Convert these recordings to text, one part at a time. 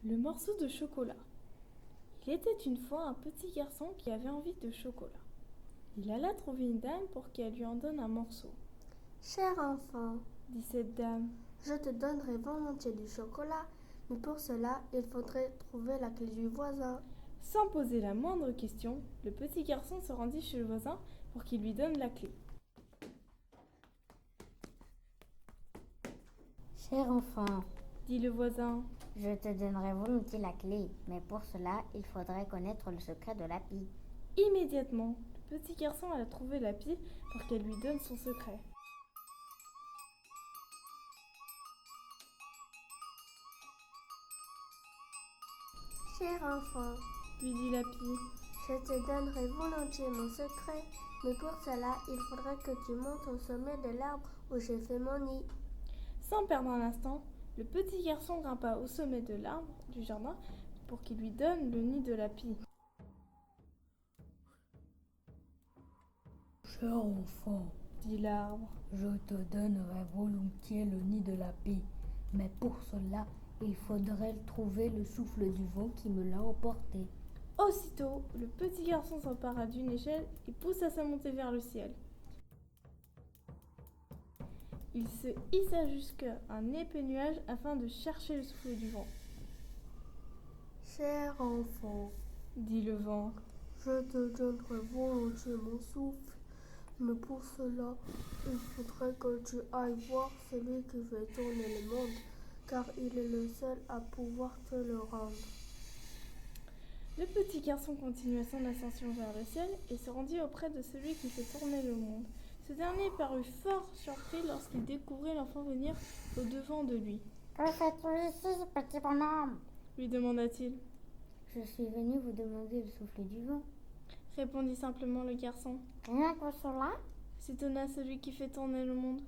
Le morceau de chocolat. Il était une fois un petit garçon qui avait envie de chocolat. Il alla trouver une dame pour qu'elle lui en donne un morceau. Cher enfant, Dit cette dame. je te donnerai volontiers du chocolat, mais pour cela, il faudrait trouver la clé du voisin. Sans poser la moindre question, le petit garçon se rendit chez le voisin pour qu'il lui donne la clé. Cher enfant, Dit le voisin. je te donnerai volontiers la clé, mais pour cela, il faudrait connaître le secret de la pie. Immédiatement, le petit garçon alla trouver la pie pour qu'elle lui donne son secret. Cher enfant, Lui dit la pie. je te donnerai volontiers mon secret, mais pour cela, il faudrait que tu montes au sommet de l'arbre où j'ai fait mon nid. Sans perdre un instant, le petit garçon grimpa au sommet de l'arbre du jardin pour qu'il lui donne le nid de la pie. Cher enfant, Dit l'arbre. je te donnerai volontiers le nid de la pie, mais pour cela, il faudrait trouver le souffle du vent qui me l'a emporté. Aussitôt, le petit garçon s'empara d'une échelle et poussa sa montée vers le ciel. Il se hissa jusqu'à un épais nuage afin de chercher le souffle du vent. Cher enfant, Dit le vent. je te donnerai volontiers mon souffle, mais pour cela, il faudrait que tu ailles voir celui qui fait tourner le monde, car il est le seul à pouvoir te le rendre. Le petit garçon continua son ascension vers le ciel et se rendit auprès de celui qui fait tourner le monde. Ce dernier parut fort surpris lorsqu'il découvrit l'enfant venir au-devant de lui. Que fais-tu ici, petit bonhomme? Lui demanda-t-il. Je suis venu vous demander le souffle du vent. Répondit simplement le garçon. Rien que cela? S'étonna celui qui fait tourner le monde.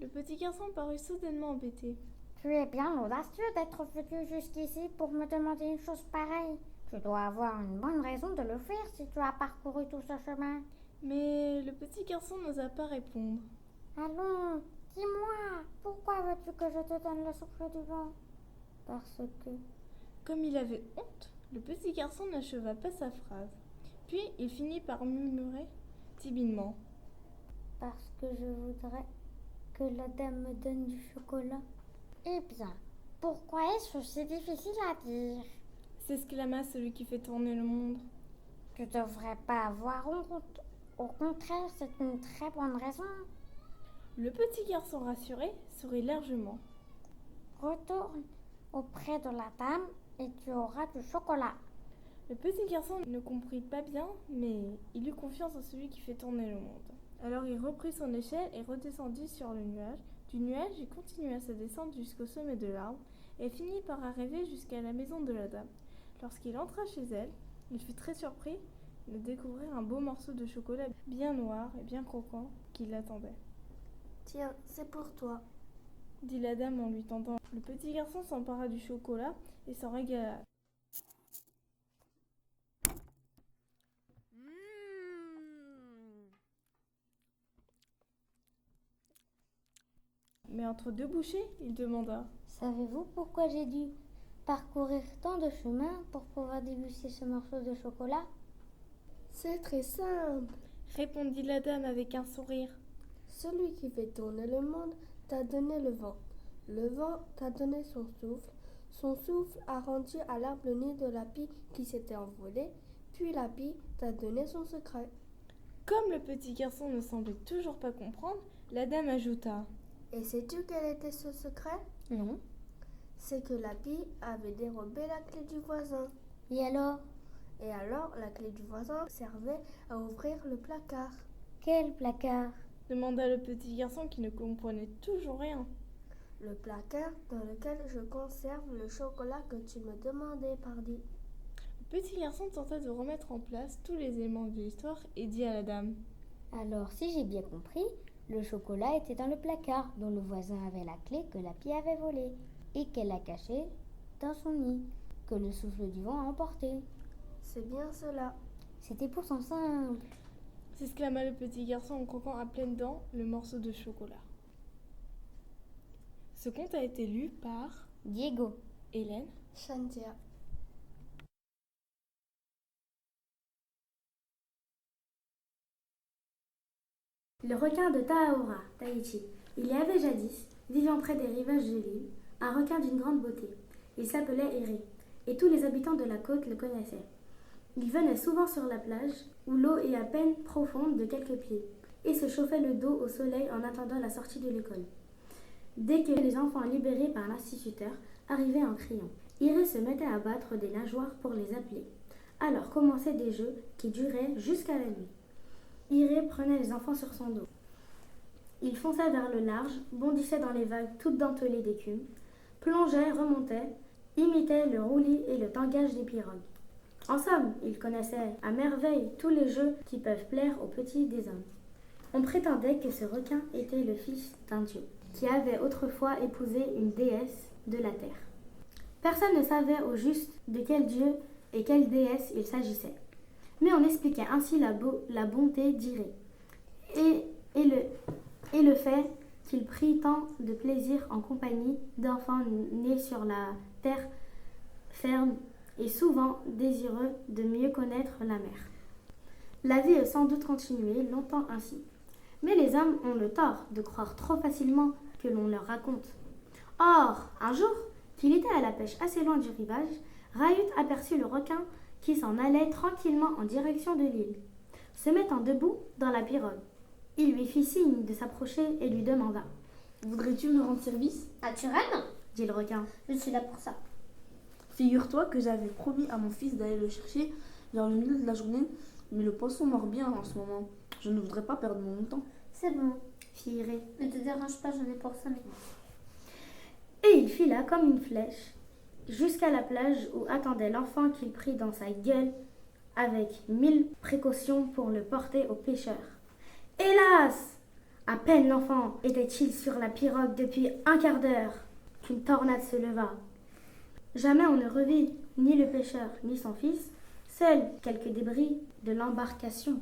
Le petit garçon parut soudainement embêté. Tu es bien audacieux d'être venu jusqu'ici pour me demander une chose pareille. Tu dois avoir une bonne raison de le faire si tu as parcouru tout ce chemin. Mais le petit garçon n'osa pas répondre. Allons, dis-moi, pourquoi veux-tu que je te donne le souffle du vent? Parce que... Comme il avait honte, le petit garçon n'acheva pas sa phrase. Puis il finit par murmurer timidement. Parce que je voudrais que la dame me donne du chocolat. Eh bien, pourquoi est-ce si difficile à dire? S'exclama celui qui fait tourner le monde. Tu devrais pas avoir honte. Au contraire, c'est une très bonne raison. Le petit garçon rassuré sourit largement. Retourne auprès de la dame et tu auras du chocolat. Le petit garçon ne comprit pas bien, mais il eut confiance en celui qui fait tourner le monde. Alors il reprit son échelle et redescendit sur le nuage. Du nuage, il continua sa descente jusqu'au sommet de l'arbre et finit par arriver jusqu'à la maison de la dame. Lorsqu'il entra chez elle, il fut très surpris de découvrir un beau morceau de chocolat bien noir et bien croquant qui l'attendait. Tiens, c'est pour toi. Dit la dame en lui tendant. Le petit garçon s'empara du chocolat et s'en régala. Mais entre deux bouchées, il demanda. Savez-vous pourquoi j'ai dû parcourir tant de chemins pour pouvoir déguster ce morceau de chocolat? C'est très simple. Répondit la dame avec un sourire. Celui qui fait tourner le monde t'a donné le vent. Le vent t'a donné son souffle. Son souffle a rendu à l'arbre le nid de la pie qui s'était envolé. Puis la pie t'a donné son secret. Comme le petit garçon ne semblait toujours pas comprendre, la dame ajouta. Et sais-tu quel était ce secret? Non. C'est que la pie avait dérobé la clé du voisin. Et alors? Et alors, la clé du voisin servait à ouvrir le placard. Quel placard? Demanda le petit garçon qui ne comprenait toujours rien. Le placard dans lequel je conserve le chocolat que tu me demandais, pardi. Le petit garçon tenta de remettre en place tous les éléments de l'histoire et dit à la dame. Alors, si j'ai bien compris, le chocolat était dans le placard dont le voisin avait la clé que la pie avait volée et qu'elle a caché dans son nid, que le souffle du vent a emporté. C'est bien cela. C'était pourtant simple. S'exclama le petit garçon en croquant à pleines dents le morceau de chocolat. Ce conte a été lu par Diego. Hélène Shantia. Le requin de Taahora, Tahiti. Il y avait jadis, vivant près des rivages de l'île, un requin d'une grande beauté. Il s'appelait Héré, et tous les habitants de la côte le connaissaient. Il venait souvent sur la plage, où l'eau est à peine profonde de quelques pieds, et se chauffait le dos au soleil en attendant la sortie de l'école. Dès que les enfants libérés par l'instituteur arrivaient en criant, Héré se mettait à battre des nageoires pour les appeler. Alors commençaient des jeux qui duraient jusqu'à la nuit. Héré prenait les enfants sur son dos. Il fonçait vers le large, bondissait dans les vagues toutes dentelées d'écume, plongeait, remontait, imitait le roulis et le tangage des pirogues. En somme, il connaissait à merveille tous les jeux qui peuvent plaire aux petits des hommes. On prétendait que ce requin était le fils d'un dieu, qui avait autrefois épousé une déesse de la terre. Personne ne savait au juste de quel dieu et quelle déesse il s'agissait. Mais on expliquait ainsi la bonté d'Iré et le fait qu'il prit tant de plaisir en compagnie d'enfants nés sur la terre ferme et souvent désireux de mieux connaître la mer. La vie a sans doute continué longtemps ainsi. Mais les hommes ont le tort de croire trop facilement que l'on leur raconte. Or, un jour, qu'il était à la pêche assez loin du rivage, Raout aperçut le requin qui s'en allait tranquillement en direction de l'île. Se mettant debout dans la pirogue, il lui fit signe de s'approcher et lui demanda « Voudrais-tu me rendre service ?» Naturellement, dit le requin. je suis là pour ça. Figure-toi que j'avais promis à mon fils d'aller le chercher vers le milieu de la journée, mais le poisson mord bien en ce moment. Je ne voudrais pas perdre mon temps. C'est bon, Fit Iré. ne te dérange pas, j'en ai pour 5 minutes. Et il fila comme une flèche jusqu'à la plage où attendait l'enfant qu'il prit dans sa gueule avec 1000 précautions pour le porter aux pêcheurs. Hélas! À peine l'enfant était-il sur la pirogue depuis un quart d'heure qu'une tornade se leva. Jamais on ne revit ni le pêcheur ni son fils. Seuls quelques débris de l'embarcation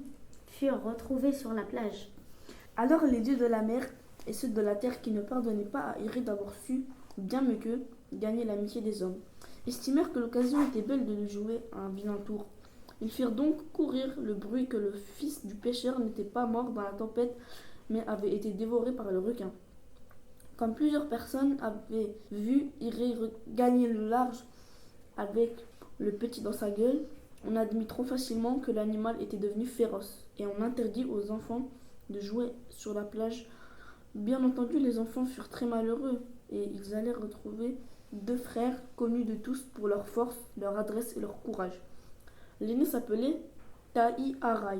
furent retrouvés sur la plage. Alors les dieux de la mer et ceux de la terre qui ne pardonnaient pas à Iré d'avoir su, bien mieux qu'eux, gagner l'amitié des hommes, estimèrent que l'occasion était belle de lui jouer un vilain tour. Ils firent donc courir le bruit que le fils du pêcheur n'était pas mort dans la tempête, mais avait été dévoré par le requin. Comme plusieurs personnes avaient vu Iré gagner le large avec le petit dans sa gueule, on admit trop facilement que l'animal était devenu féroce, et on interdit aux enfants de jouer sur la plage. Bien entendu, les enfants furent très malheureux, et ils allèrent retrouver 2 frères connus de tous pour leur force, leur adresse et leur courage. L'aîné s'appelait Taï-Arai,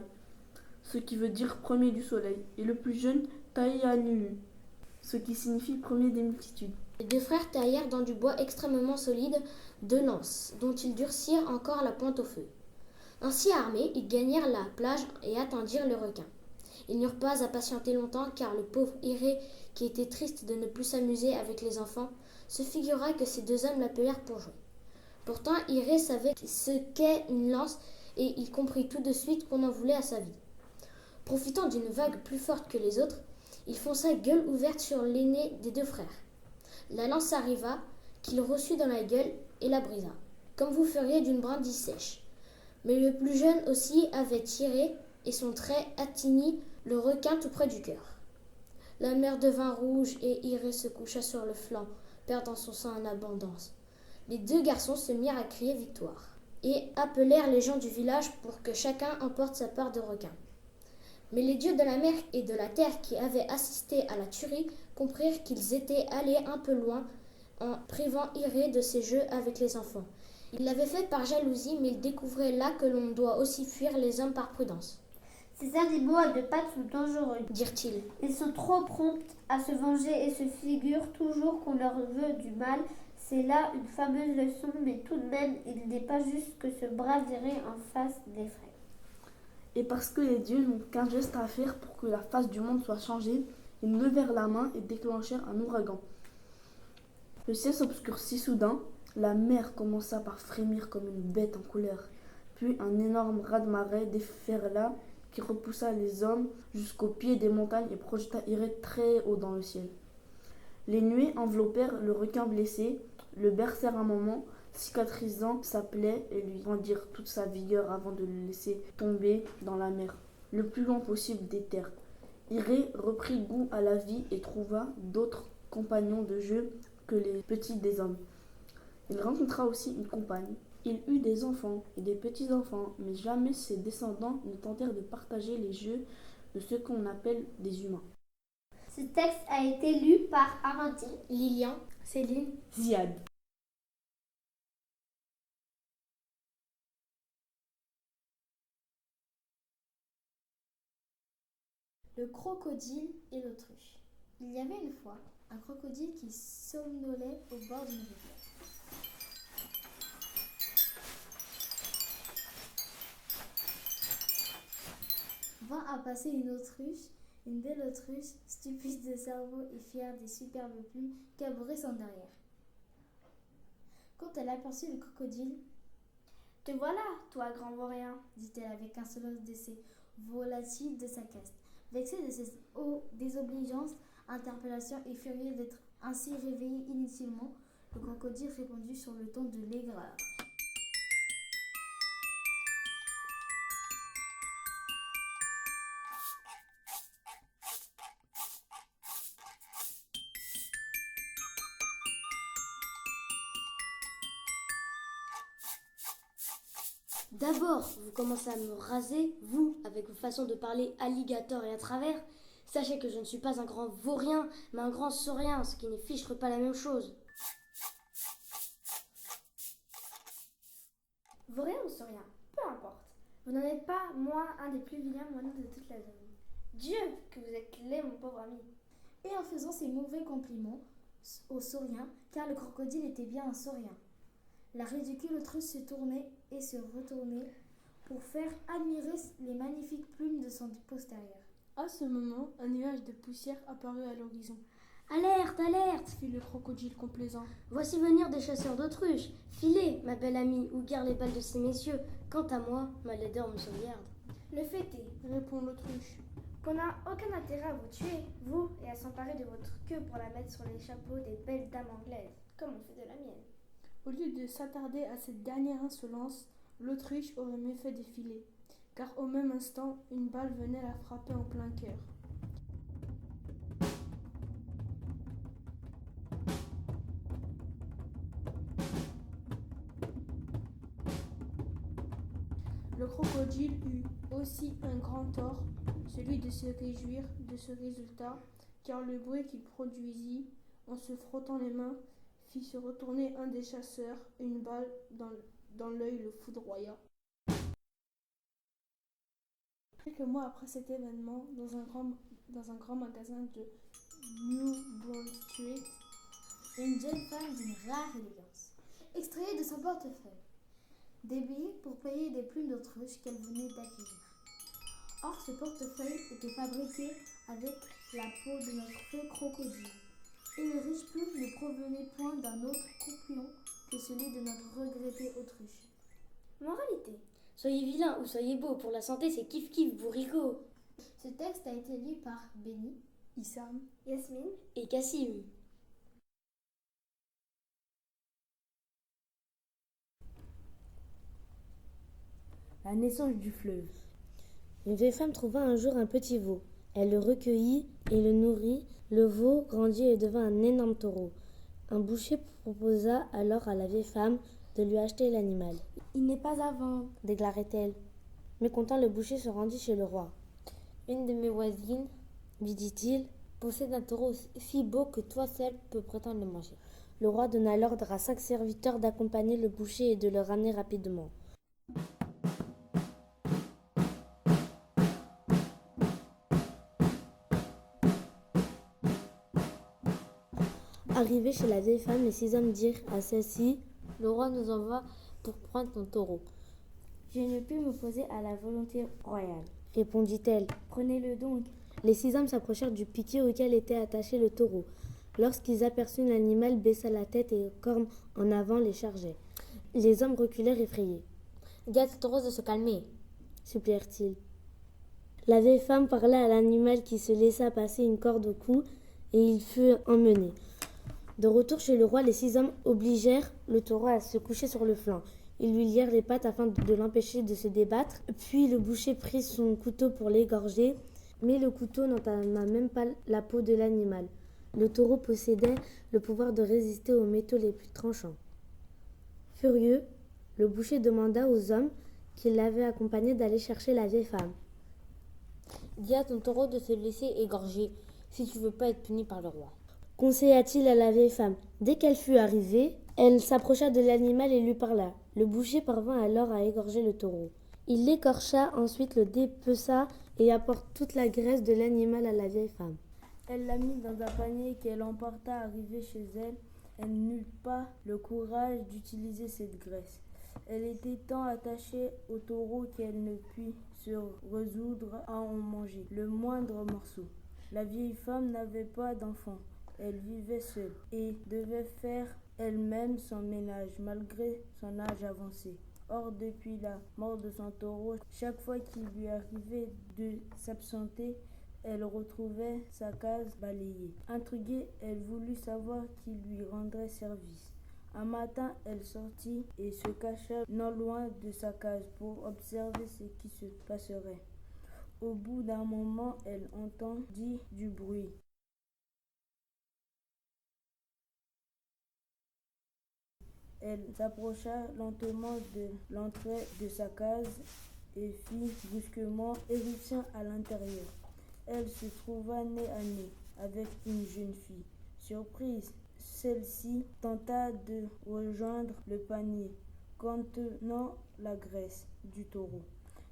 ce qui veut dire premier du soleil, et le plus jeune Taï-Anu, ce qui signifie premier des multitudes. Les 2 frères taillèrent dans du bois extrêmement solide 2 lances, dont ils durcirent encore la pointe au feu. Ainsi armés, ils gagnèrent la plage et attendirent le requin. Ils n'eurent pas à patienter longtemps, car le pauvre Iré, qui était triste de ne plus s'amuser avec les enfants, se figura que ces 2 hommes l'appelèrent pour jouer. Pourtant, Iré savait ce qu'est une lance, et il comprit tout de suite qu'on en voulait à sa vie. Profitant d'une vague plus forte que les autres, il fonça gueule ouverte sur l'aîné des 2 frères. La lance arriva, qu'il reçut dans la gueule et la brisa, comme vous feriez d'une brindille sèche. Mais le plus jeune aussi avait tiré, et son trait atteignit le requin tout près du cœur. La mer devint rouge et Iré se coucha sur le flanc, perdant son sang en abondance. Les 2 garçons se mirent à crier victoire, et appelèrent les gens du village pour que chacun emporte sa part de requin. Mais les dieux de la mer et de la terre qui avaient assisté à la tuerie comprirent qu'ils étaient allés un peu loin en privant Iré de ses jeux avec les enfants. Ils l'avaient fait par jalousie, mais ils découvraient là que l'on doit aussi fuir les hommes par prudence. Ces animaux à 2 pattes sont dangereux, Dirent-ils. ils sont trop prompts à se venger et se figurent toujours qu'on leur veut du mal. C'est là une fameuse leçon, mais tout de même, il n'est pas juste que ce brave Iré en fasse des frais. Et parce que les dieux n'ont qu'un geste à faire pour que la face du monde soit changée, ils levèrent la main et déclenchèrent un ouragan. Le ciel s'obscurcit soudain, la mer commença par frémir comme une bête en couleur, puis un énorme raz-de-marée déferla qui repoussa les hommes jusqu'au pied des montagnes et projeta Iré très haut dans le ciel. Les nuées enveloppèrent le requin blessé, le bercèrent un moment, cicatrisant sa plaie et lui rendirent toute sa vigueur avant de le laisser tomber dans la mer, le plus loin possible des terres. Iré reprit goût à la vie et trouva d'autres compagnons de jeu que les petits des hommes. Il rencontra aussi une compagne. Il eut des enfants et des petits-enfants, mais jamais ses descendants ne tentèrent de partager les jeux de ce qu'on appelle des humains. Ce texte a été lu par Amandine, Lilian, Céline, Ziad. le crocodile et l'autruche. Il y avait une fois un crocodile qui somnolait au bord d'une rivière. Vint à passer une autruche, une belle autruche, stupide de cerveau et fière des superbes plumes qu'arbourait son derrière. Quand elle aperçut le crocodile, « Te voilà, toi, grand vaurien !» dit-elle avec insolence de ses volatiles de sa caste. Vexé de ses désobligeances, interpellations et furieux d'être ainsi réveillé inutilement, le crocodile répondit sur le ton de l'aigreur. D'abord, vous commencez à me raser, vous, avec vos façons de parler alligator et à travers. Sachez que je ne suis pas un grand vaurien, mais un grand saurien, ce qui ne ficherait pas la même chose. Vaurien ou saurien, peu importe. Vous n'en êtes pas, moi, un des plus vilains moineaux de toute la zone. Dieu, que vous êtes laid, mon pauvre ami. Et en faisant ces mauvais compliments au saurien, car le crocodile était bien un saurien. La ridicule autruche se tournait et se retournait pour faire admirer les magnifiques plumes de son postérieur. À ce moment, un nuage de poussière apparut à l'horizon. « Alerte, alerte !» fit le crocodile complaisant. « Voici venir des chasseurs d'autruches. Filez, ma belle amie, ou gare les balles de ces messieurs. Quant à moi, ma laideur me sauvegarde. » Le fait est, Répond l'autruche, qu'on n'a aucun intérêt à vous tuer, vous, et à s'emparer de votre queue pour la mettre sur les chapeaux des belles dames anglaises, comme on fait de la mienne. Au lieu de s'attarder à cette dernière insolence, l'autruche aurait mieux fait de filer, car au même instant, une balle venait la frapper en plein cœur. Le crocodile eut aussi un grand tort, celui de se réjouir de ce résultat, car le bruit qu'il produisit en se frottant les mains fit se retourner un des chasseurs et une balle dans l'œil le foudroya. Quelques mois après cet événement, dans un grand magasin de New Bond Street, Une jeune femme d'une rare élégance extrayait de son portefeuille des billets pour payer des plumes d'autruche qu'elle venait d'acquérir. Or, ce portefeuille était fabriqué avec la peau de notre feu crocodile, et les riches plumes ne provenaient point d'un autre coupion que celui de notre regretté autruche. Moralité, Soyez vilain ou soyez beau, pour la santé c'est kiff-kiff, bourricot. Ce texte a été lu par Benny, Issam, Yasmine, Et Cassim. La naissance du fleuve. Une vieille femme trouva un jour un petit veau. Elle le recueillit et le nourrit. Le veau grandit et devint un énorme taureau. Un boucher proposa alors à la vieille femme de lui acheter l'animal. « Il n'est pas à vendre, » Déclarait-elle. Mécontent, le boucher se rendit chez le roi. « Une de mes voisines, lui dit-il, possède un taureau si beau que toi seul peux prétendre le manger. » Le roi donna l'ordre à 5 serviteurs d'accompagner le boucher et de le ramener rapidement. Arrivés chez la vieille femme, les 6 hommes dirent à celle-ci : « Le roi nous envoie pour prendre ton taureau. »« je ne puis m'opposer à la volonté royale. » répondit-elle. « Prenez-le donc. » Les 6 hommes s'approchèrent du piquet auquel était attaché le taureau. Lorsqu'ils aperçurent l'animal, baissa la tête et cornes en avant les chargeaient. Les hommes reculèrent effrayés. « Dis à ce taureau de se calmer, supplièrent-ils. La vieille femme parla à l'animal qui se laissa passer une corde au cou et il fut emmené. De retour chez le roi, les 6 hommes obligèrent le taureau à se coucher sur le flanc. Ils lui lièrent les pattes afin de l'empêcher de se débattre. Puis le boucher prit son couteau pour l'égorger, mais le couteau n'entama même pas la peau de l'animal. Le taureau possédait le pouvoir de résister aux métaux les plus tranchants. Furieux, le boucher demanda aux hommes qui l'avaient accompagné d'aller chercher la vieille femme. Dis à ton taureau de se laisser égorger si tu veux pas être puni par le roi. Conseilla-t-il à la vieille femme. Dès qu'elle fut arrivée, elle s'approcha de l'animal et lui parla. Le boucher parvint alors à égorger le taureau. Il l'écorcha, ensuite le dépeça et apporta toute la graisse de l'animal à la vieille femme. Elle la mit dans un panier qu'elle emporta arrivée chez elle. Elle n'eut pas le courage d'utiliser cette graisse. Elle était tant attachée au taureau qu'elle ne put se résoudre à en manger le moindre morceau. La vieille femme n'avait pas d'enfant. Elle vivait seule et devait faire elle-même son ménage malgré son âge avancé. Or, depuis la mort de son taureau, chaque fois qu'il lui arrivait de s'absenter, elle retrouvait sa case balayée. Intriguée, elle voulut savoir qui lui rendrait service. Un matin, elle sortit et se cacha non loin de sa case pour observer ce qui se passerait. Au bout d'un moment, elle entendit du bruit. Elle s'approcha lentement de l'entrée de sa case et fit brusquement éruption à l'intérieur. Elle se trouva nez à nez avec une jeune fille. Surprise, celle-ci tenta de rejoindre le panier contenant la graisse du taureau,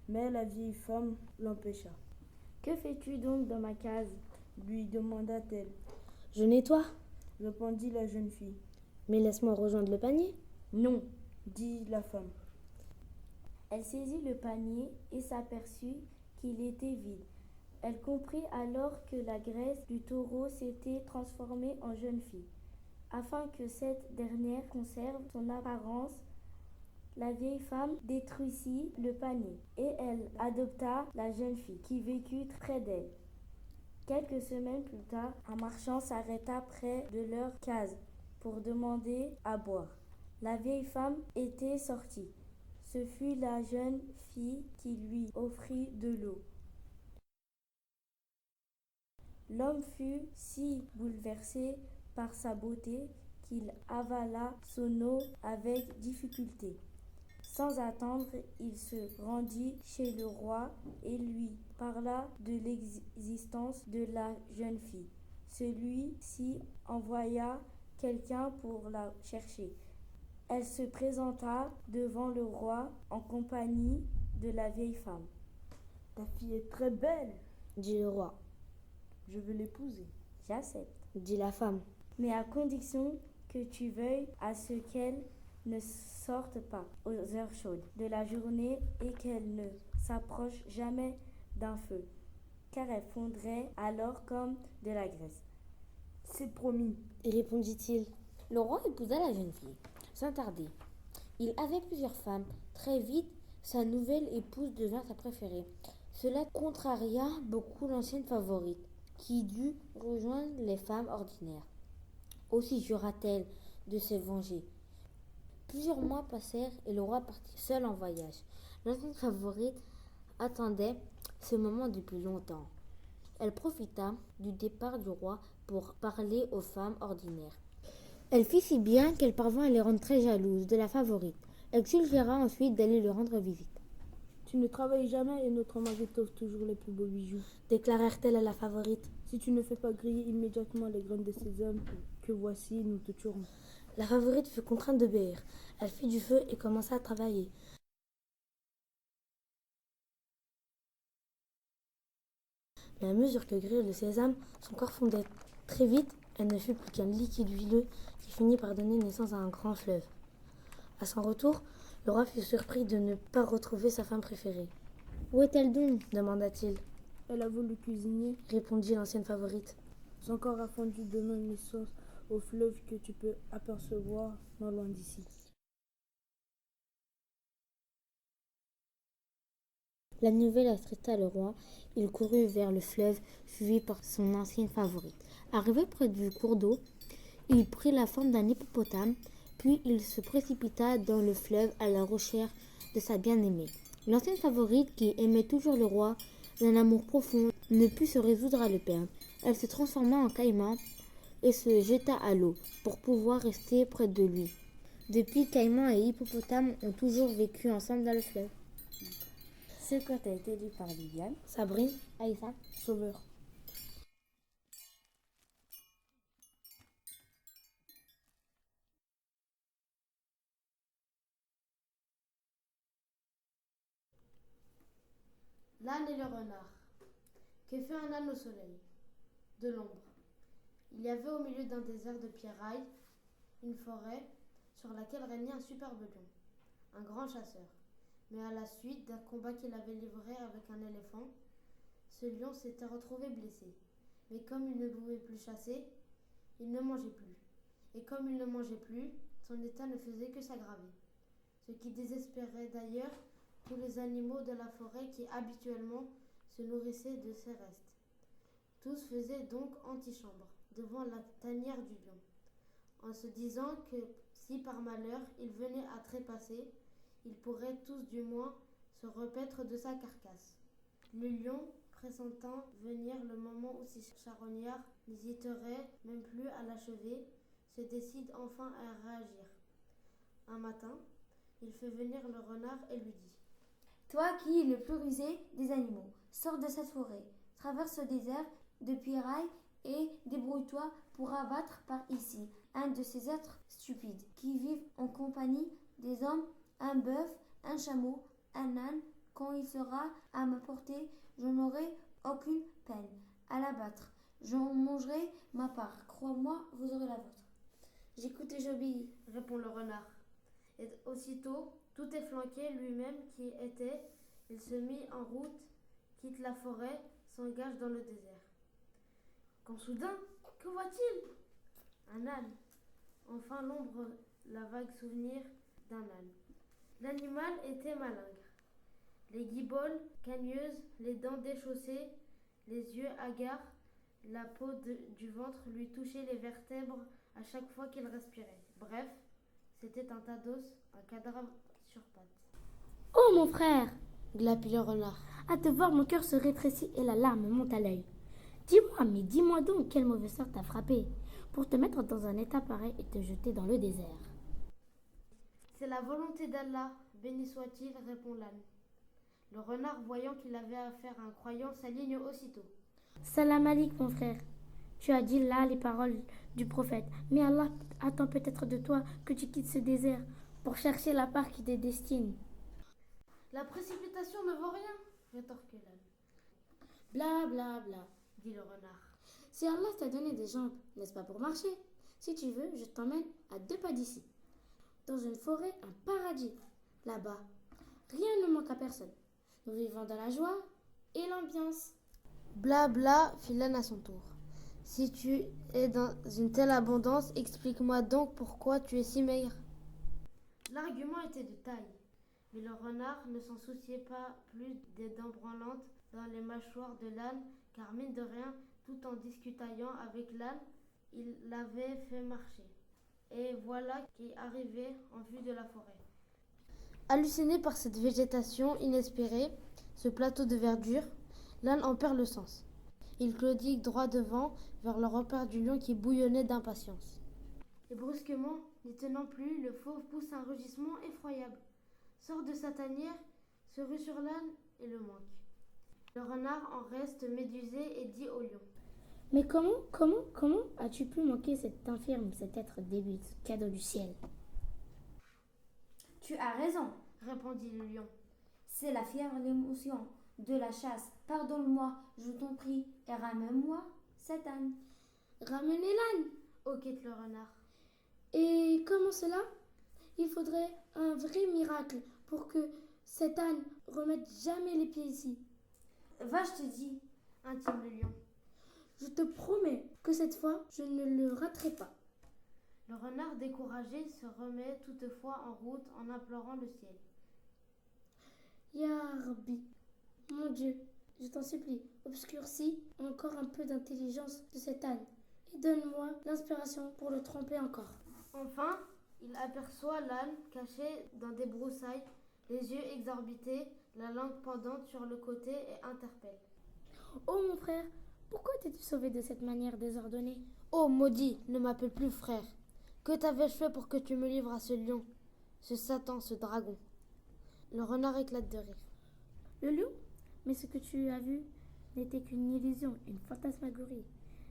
mais la vieille femme l'empêcha. « Que fais-tu donc dans ma case ?» lui demanda-t-elle. « Je nettoie, » répondit la jeune fille. « Mais laisse-moi rejoindre le panier. »« Non, » dit la femme. Elle saisit le panier et s'aperçut qu'il était vide. Elle comprit alors que la graisse du taureau s'était transformée en jeune fille. Afin que cette dernière conserve son apparence, la vieille femme détruisit le panier et elle adopta la jeune fille qui vécut près d'elle. Quelques semaines plus tard, un marchand s'arrêta près de leur case pour demander à boire. La vieille femme était sortie. Ce fut la jeune fille qui lui offrit de l'eau. L'homme fut si bouleversé par sa beauté qu'il avala son eau avec difficulté. Sans attendre, il se rendit chez le roi et lui parla de l'existence de la jeune fille. Celui-ci envoya quelqu'un pour la chercher. Elle se présenta devant le roi en compagnie de la vieille femme. « Ta fille est très belle, » dit le roi. « Je veux l'épouser. »« J'accepte, » dit la femme. « mais à condition que tu veuilles à ce qu'elle ne sorte pas aux heures chaudes de la journée et qu'elle ne s'approche jamais d'un feu, car elle fondrait alors comme de la graisse. »« C'est promis, » répondit-il. Le roi épousa la jeune fille, sans tarder. Il avait plusieurs femmes. Très vite, sa nouvelle épouse devint sa préférée. Cela contraria beaucoup l'ancienne favorite, qui dut rejoindre les femmes ordinaires. Aussi jura-t-elle de se venger. Plusieurs mois passèrent et le roi partit seul en voyage. L'ancienne favorite attendait ce moment depuis longtemps. Elle profita du départ du roi pour parler aux femmes ordinaires. Elle fit si bien qu'elle parvint à les rendre très jalouses de la favorite. Elle suggéra ensuite d'aller lui rendre visite. « Tu ne travailles jamais et notre mari t'offre toujours les plus beaux bijoux, » déclarèrent-elles à la favorite. « Si tu ne fais pas griller immédiatement les graines de ces hommes que voici, nous te tuerons. » La favorite fut contrainte d'obéir. Elle fit du feu et commença à travailler. Mais à mesure que grillait le sésame, son corps fondait. Très vite, elle ne fut plus qu'un liquide huileux qui finit par donner naissance à un grand fleuve. À son retour, le roi fut surpris de ne pas retrouver sa femme préférée. « Où est-elle donc ?» demanda-t-il. « Elle a voulu cuisiner, » répondit l'ancienne favorite. « Son corps a fondu donnant naissance au fleuve que tu peux apercevoir non loin d'ici. » La nouvelle attrista le roi. Il courut vers le fleuve, suivi par son ancienne favorite. Arrivé près du cours d'eau, Il prit la forme d'un hippopotame, puis il se précipita dans le fleuve à la recherche de sa bien-aimée. L'ancienne favorite, qui aimait toujours le roi d'un amour profond, ne put se résoudre à le perdre. Elle se transforma en caïman et se jeta à l'eau pour pouvoir rester près de lui. Depuis, caïman et hippopotame ont toujours vécu ensemble dans le fleuve. Ce conte a été lu par Viviane. Sabrine, Aïssa, Sauveur. L'âne et le renard. Que fait un âne au soleil? De l'ombre. Il y avait au milieu d'un désert de pierrailles une forêt sur laquelle régnait un superbe lion, un grand chasseur. Mais à la suite d'un combat qu'il avait livré avec un éléphant, ce lion s'était retrouvé blessé. Mais comme il ne pouvait plus chasser, il ne mangeait plus. Et comme il ne mangeait plus, son état ne faisait que s'aggraver. Ce qui désespérait d'ailleurs tous les animaux de la forêt qui habituellement se nourrissaient de ses restes. Tous faisaient donc antichambre devant la tanière du lion, en se disant que si par malheur il venait à trépasser, ils pourraient tous du moins se repaître de sa carcasse. Le lion, pressentant venir le moment où ses charognards n'hésiteraient même plus à l'achever, se décide enfin à réagir. Un matin, il fait venir le renard et lui dit: Toi qui es le plus rusé des animaux, sors de cette forêt, traverse le désert de pierrailles et débrouille-toi pour abattre par ici un de ces êtres stupides qui vivent en compagnie des hommes, un bœuf, un chameau, un âne. Quand il sera à ma portée, je n'aurai aucune peine à l'abattre. J'en mangerai ma part. Crois-moi, vous aurez la vôtre. J'écoute et j'obéis, répond le renard. Et aussitôt, tout efflanqué lui-même qui était, il se mit en route, quitte la forêt, s'engage dans le désert. Quand soudain, que voit-il? Un âne. Enfin l'ombre, la vague souvenir d'un âne. L'animal était malingre. Les guiboles cagneuses, les dents déchaussées, les yeux hagards, la peau du ventre lui touchait les vertèbres à chaque fois qu'il respirait. Bref, c'était un tas d'os, un cadavre sur pattes. Oh mon frère! glapit le renard. À te voir, mon cœur se rétrécit et la larme monte à l'œil. Dis-moi donc, quel mauvais sort t'a frappé pour te mettre dans un état pareil et te jeter dans le désert. C'est la volonté d'Allah, béni soit-il, répond l'âne. Le renard, voyant qu'il avait affaire à un croyant, s'aligne aussitôt. Salam alik, mon frère. Tu as dit là les paroles du prophète, mais Allah attend peut-être de toi que tu quittes ce désert pour chercher la part qui te destine. La précipitation ne vaut rien, rétorque l'âne. Bla bla bla, dit le renard. Si Allah t'a donné des jambes, n'est-ce pas pour marcher? Si tu veux, je t'emmène à 2 pas d'ici. Dans une forêt, un paradis. Là-bas, rien ne manque à personne. Nous vivons dans la joie et l'ambiance. Bla bla, fit l'âne à son tour. Si tu es dans une telle abondance, explique-moi donc pourquoi tu es si maigre. L'argument était de taille, mais le renard ne s'en souciait pas plus des dents branlantes dans les mâchoires de l'âne, car mine de rien, tout en discutaillant avec l'âne, il l'avait fait marcher. Et voilà qu'il arrivait en vue de la forêt. Halluciné par cette végétation inespérée, ce plateau de verdure, l'âne en perd le sens. Il claudique droit devant, vers le repère du lion qui bouillonnait d'impatience. Et brusquement, n'y tenant plus, le fauve pousse un rugissement effroyable, sort de sa tanière, se rue sur l'âne et le manque. Le renard en reste médusé et dit au lion: Mais comment as-tu pu manquer cet infirme, cet être débile, ce cadeau du ciel? Tu as raison, répondit le lion. c'est la fièvre, l'émotion de la chasse. Pardonne-moi, je t'en prie, et ramène-moi cet âne. Ramenez l'âne, Hoquette le renard. Et comment cela? Il faudrait un vrai miracle pour que cet âne remette jamais les pieds ici. Va, je te dis, Intime le lion. Je te promets que cette fois, je ne le raterai pas. Le renard découragé se remet toutefois en route en implorant le ciel. Ya Rabbi, mon Dieu, je t'en supplie, obscurcis encore un peu d'intelligence de cet âne. et donne-moi l'inspiration pour le tromper encore. Enfin, il aperçoit l'âne caché dans des broussailles, les yeux exorbités, la langue pendante sur le côté et interpelle. Oh mon frère, pourquoi t'es-tu sauvé de cette manière désordonnée? Oh maudit, ne m'appelle plus frère. Que t'avais-je fait pour que tu me livres à ce lion, ce Satan, ce dragon? Le renard éclate de rire. Le lion? Mais ce que tu as vu n'était qu'une illusion, une fantasmagorie.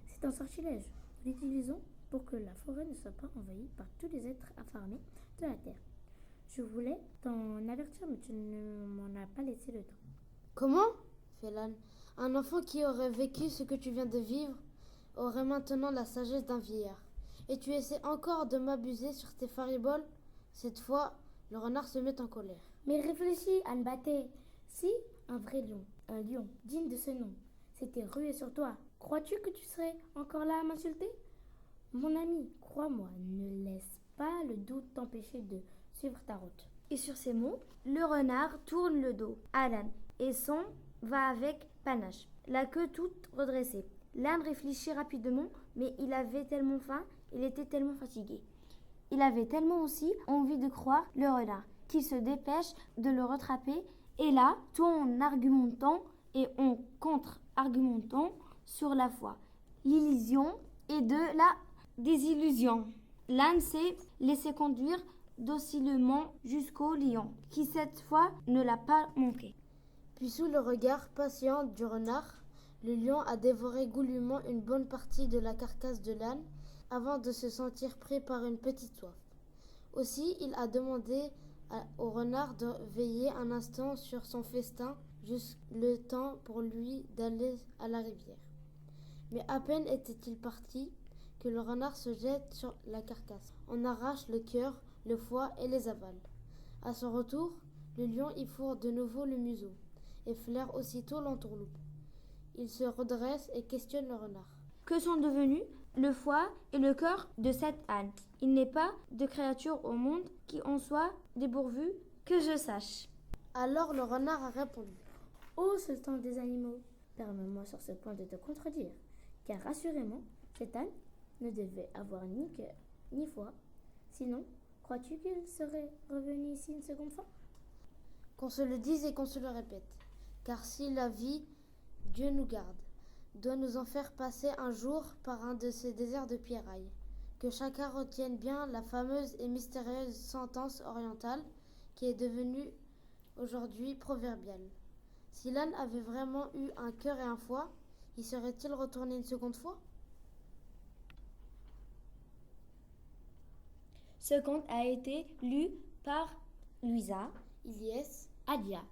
C'est un sortilège. Nous l'utilisons pour que la forêt ne soit pas envahie par tous les êtres affamés de la terre. Je voulais t'en avertir, mais tu ne m'en as pas laissé le temps. Comment? Fait l'âne. Un enfant qui aurait vécu ce que tu viens de vivre aurait maintenant la sagesse d'un vieillard. Et tu essaies encore de m'abuser sur tes fariboles? Cette fois, le renard se met en colère. Mais réfléchis, Anne Batté. Si un vrai lion, un lion digne de ce nom, s'était rué sur toi, crois-tu que tu serais encore là à m'insulter? Mon ami, crois-moi, ne laisse pas le doute t'empêcher de suivre ta route. Et sur ces mots, le renard tourne le dos à l'âne et s'en va avec panache, la queue toute redressée. L'âne réfléchit rapidement, mais il avait tellement faim, il était tellement fatigué. Il avait tellement aussi envie de croire le renard, qu'il se dépêche de le rattraper, et là, tout en argumentant et en contre-argumentant sur la foi, l'illusion et de la désillusion. L'âne s'est laissé conduire docilement jusqu'au lion, qui cette fois ne l'a pas manqué. Puis sous le regard patient du renard, le lion a dévoré goulûment une bonne partie de la carcasse de l'âne avant de se sentir pris par une petite soif. Aussi, il a demandé au renard de veiller un instant sur son festin, juste le temps pour lui d'aller à la rivière. Mais à peine était-il parti que le renard se jette sur la carcasse, en arrache le cœur, le foie et les avale. À son retour, le lion y fourre de nouveau le museau et flaire aussitôt l'entourloupe. Il se redresse et questionne le renard. Que sont devenus le foie et le cœur de cet âne? Il n'est pas de créature au monde qui en soit dépourvue, que je sache. Alors le renard a répondu. Ô sultan des animaux, permets-moi sur ce point de te contredire, car assurément, cet âne ne devait avoir ni cœur, ni foie. Sinon, crois-tu qu'il serait revenu ici une seconde fois? Qu'on se le dise et qu'on se le répète, car si la vie, Dieu nous garde, doit nous en faire passer un jour par un de ces déserts de pierrailles, que chacun retienne bien la fameuse et mystérieuse sentence orientale qui est devenue aujourd'hui proverbiale. Si l'âne avait vraiment eu un cœur et un foie, y serait-il retourné une seconde fois? Ce conte a été lu par Louisa Ilyes, Adia.